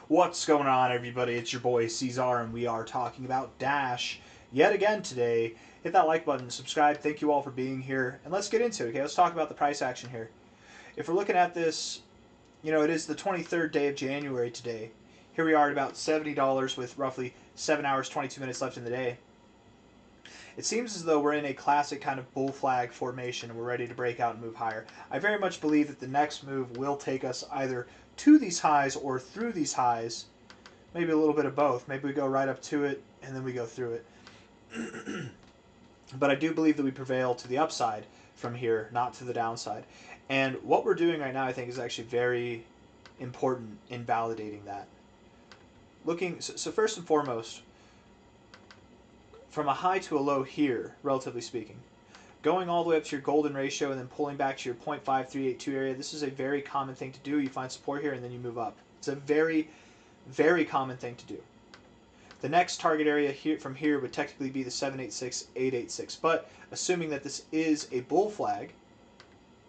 What's going on, everybody? It's your boy C-Zar, and we are talking about Dash yet again today. Hit that like button, subscribe. Thank you all for being here, and let's get into it. Okay, let's talk about the price action here. If we're looking at this, it is the 23rd day of January today. Here we are at about $70 with roughly 7 hours, 22 minutes left in the day. It seems as though we're in a classic kind of bull flag formation and we're ready to break out and move higher. I very much believe that the next move will take us either to these highs or through these highs. Maybe a little bit of both. Maybe we go right up to it and then we go through it. But I do believe that we prevail to the upside from here, not to the downside. And what we're doing right now, I think, is actually very important in validating that. So first and foremost, from a high to a low here, relatively speaking, going all the way up to your golden ratio and then pulling back to your 0.5382 area, this is a very common thing to do. You find support here and then you move up. It's a very, very common thing to do. The next target area here from here would technically be the 786,886, but assuming that this is a bull flag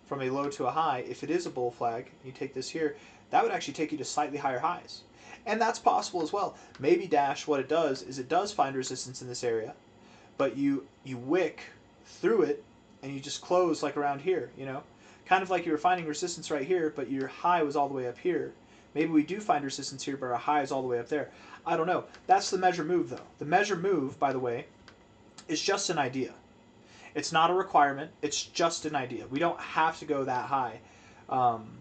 from a low to a high, if it is a bull flag, you take this here, that would actually take you to slightly higher highs. And that's possible as well. Maybe Dash, what it does is it does find resistance in this area, but you wick through it and you just close like around here, kind of like you were finding resistance right here, but your high was all the way up here. Maybe we do find resistance here, but our high is all the way up there. I don't know. That's the measure move, though. The measure move, by the way, is just an idea. It's not a requirement. It's just an idea. We don't have to go that high.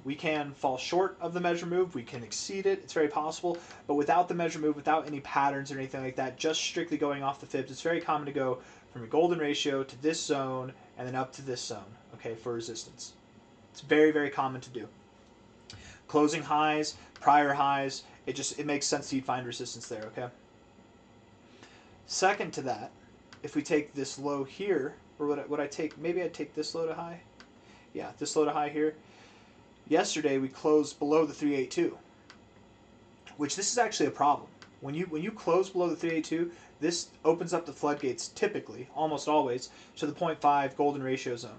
We can fall short of the measure move. We can exceed it. It's very possible. But without the measure move, without any patterns or anything like that, just strictly going off the fibs, it's very common to go from a golden ratio to this zone and then up to this zone, okay, for resistance. It's very, very common to do. Closing highs, prior highs, it makes sense to find resistance there, okay? Second to that, if we take this low here, or would I take, maybe I'd take this low to high? Yeah, this low to high here. Yesterday we closed below the 382, which this is actually a problem. When you close below the 382, this opens up the floodgates typically, almost always, to the 0.5 golden ratio zone.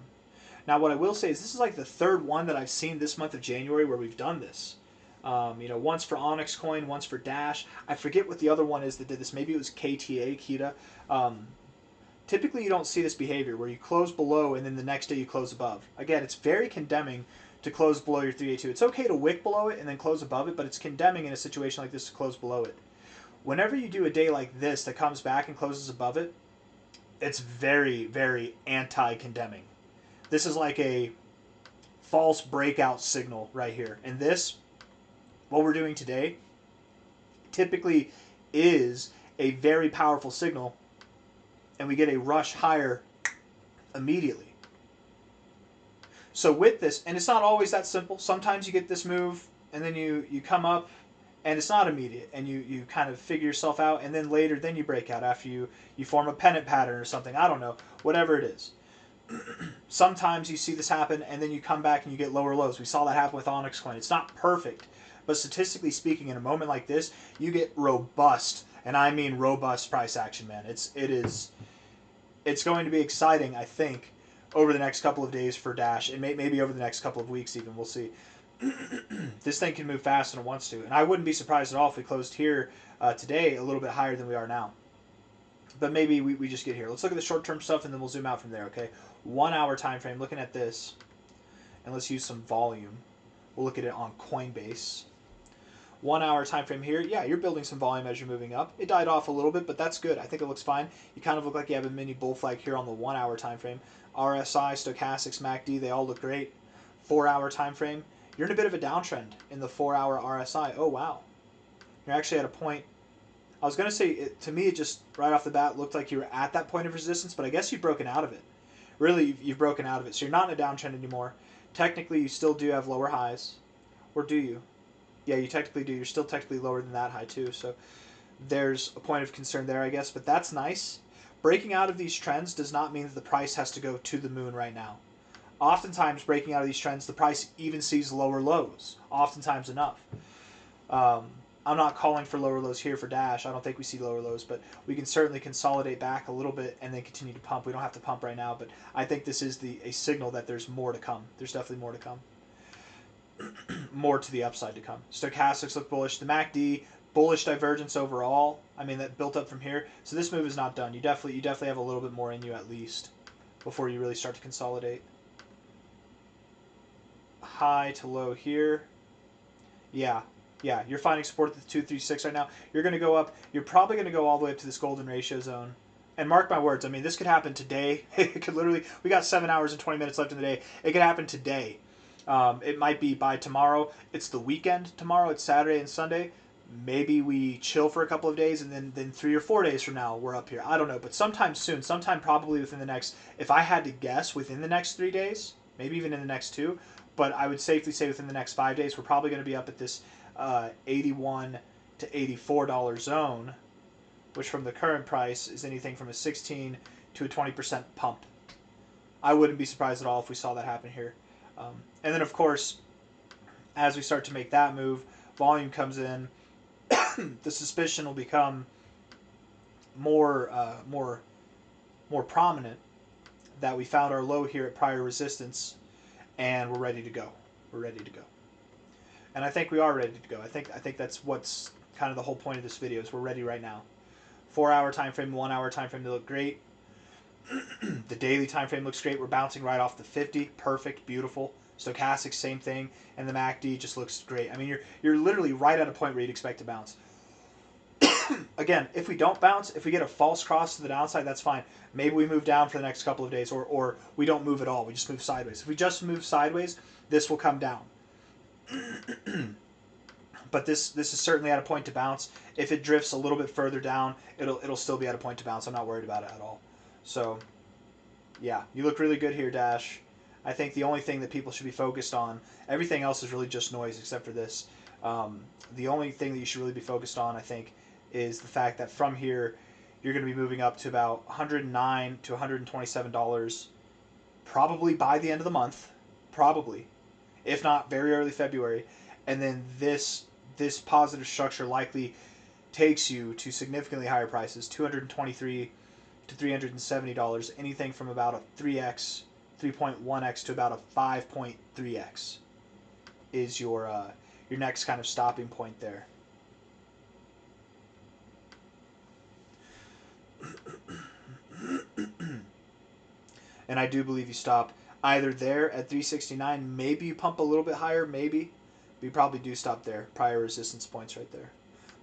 Now what I will say is this is like the third one that I've seen this month of January where we've done this. Once for Onyx Coin, once for Dash. I forget what the other one is that did this. Maybe it was KTA. Typically you don't see this behavior where you close below and then the next day you close above. Again, it's very condemning to close below your 382. It's okay to wick below it and then close above it, but it's condemning in a situation like this to close below it. Whenever you do a day like this that comes back and closes above it, it's very, very anti-condemning. This is like a false breakout signal right here. And this, what we're doing today, typically is a very powerful signal, and we get a rush higher immediately. So with this, and it's not always that simple. Sometimes you get this move, and then you come up, and it's not immediate, and you kind of figure yourself out, and then later, then you break out after you form a pennant pattern or something. I don't know. Whatever it is. Sometimes you see this happen, and then you come back and you get lower lows. We saw that happen with Onyx Coin. It's not perfect, but statistically speaking, in a moment like this, you get robust, and I mean robust price action, man. It's going to be exciting, I think, over the next couple of days for Dash, and maybe over the next couple of weeks even. We'll see. This thing can move fast when it wants to, and I wouldn't be surprised at all if we closed here today a little bit higher than we are now. But maybe we just get here. Let's look at the short-term stuff, and then we'll zoom out from there, okay? 1 hour time frame, looking at this, and let's use some volume. We'll look at it on Coinbase. 1 hour time frame here. Yeah, you're building some volume as you're moving up. It died off a little bit, but that's good. I think it looks fine. You kind of look like you have a mini bull flag here on the 1 hour time frame. RSI, stochastics, MACD, they all look great. 4 hour time frame. You're in a bit of a downtrend in the 4 hour RSI. Oh, wow. You're actually at a point. I was going to say, to me, it just right off the bat looked like you were at that point of resistance, but I guess you've broken out of it. Really, you've broken out of it. So you're not in a downtrend anymore. Technically, you still do have lower highs. Or do you? Yeah, you technically do. You're still technically lower than that high, too. So there's a point of concern there, I guess. But that's nice. Breaking out of these trends does not mean that the price has to go to the moon right now. Oftentimes, breaking out of these trends, the price even sees lower lows. Oftentimes enough. I'm not calling for lower lows here for Dash. I don't think we see lower lows, but we can certainly consolidate back a little bit and then continue to pump. We don't have to pump right now, but I think this is a signal that there's more to come. There's definitely more to come. more to the upside to come. Stochastics look bullish. The MACD, bullish divergence overall. I mean, that built up from here. So this move is not done. You definitely have a little bit more in you at least before you really start to consolidate. High to low here. Yeah, you're finding support at the 236 right now. You're going to go up. You're probably going to go all the way up to this golden ratio zone. And mark my words, I mean, this could happen today. It could literally, we got 7 hours and 20 minutes left in the day. It could happen today. It might be by tomorrow. It's the weekend tomorrow. It's Saturday and Sunday. Maybe we chill for a couple of days, and then 3 or 4 days from now, we're up here. I don't know, but sometime soon, sometime probably within the next, if I had to guess, within the next 3 days, maybe even in the next 2, but I would safely say within the next 5 days, we're probably going to be up at this $81 to $84 zone, which from the current price is anything from a 16 to a 20% pump. I wouldn't be surprised at all if we saw that happen here. And then, of course, as we start to make that move, volume comes in. The suspicion will become more prominent that we found our low here at prior resistance, and we're ready to go. We're ready to go. And I think we are ready to go. I think that's what's kind of the whole point of this video is we're ready right now. 4-hour time frame, 1-hour time frame, they look great. The daily time frame looks great. We're bouncing right off the 50. Perfect, beautiful. Stochastic, same thing. And the MACD just looks great. I mean, you're literally right at a point where you'd expect to bounce. Again, if we don't bounce, if we get a false cross to the downside, that's fine. Maybe we move down for the next couple of days, or we don't move at all. We just move sideways. If we just move sideways, this will come down. But this is certainly at a point to bounce. If it drifts a little bit further down, it'll still be at a point to bounce. I'm not worried about it at all. So, yeah, you look really good here, Dash. I think the only thing that people should be focused on, everything else is really just noise except for this. The only thing that you should really be focused on, I think, is the fact that from here, you're going to be moving up to about $109 to $127, probably by the end of the month, probably, if not very early February, and then this positive structure likely takes you to significantly higher prices, $223 to $370, anything from about a 3x, 3.1x to about a 5.3x is your next kind of stopping point there. And I do believe you stop either there at 369. Maybe you pump a little bit higher, maybe. But you probably do stop there. Prior resistance points right there.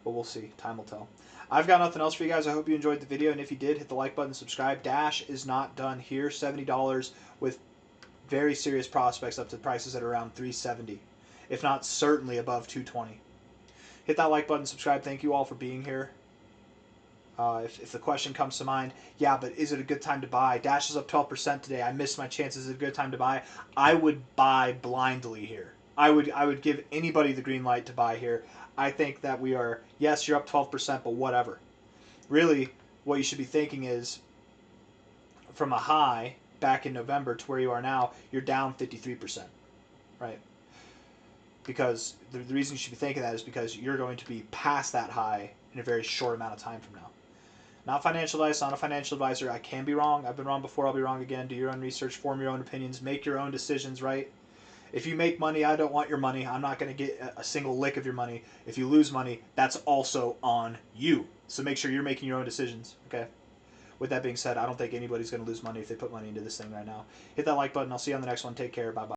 But we'll see. Time will tell. I've got nothing else for you guys. I hope you enjoyed the video. And if you did, hit the like button, subscribe. Dash is not done here. $70 with very serious prospects up to prices at around 370. If not, certainly above 220. Hit that like button, subscribe. Thank you all for being here. If the question comes to mind, yeah, but is it a good time to buy? Dash is up 12% today. I missed my chances. Is it a good time to buy? I would buy blindly here. I would give anybody the green light to buy here. I think that we are, yes, you're up 12%, but whatever. Really, what you should be thinking is from a high back in November to where you are now, you're down 53%, right? Because the reason you should be thinking that is because you're going to be past that high in a very short amount of time from now. Not financial advice, not a financial advisor. I can be wrong. I've been wrong before. I'll be wrong again. Do your own research, form your own opinions, make your own decisions, right? If you make money, I don't want your money. I'm not going to get a single lick of your money. If you lose money, that's also on you. So make sure you're making your own decisions, okay? With that being said, I don't think anybody's going to lose money if they put money into this thing right now. Hit that like button. I'll see you on the next one. Take care. Bye-bye.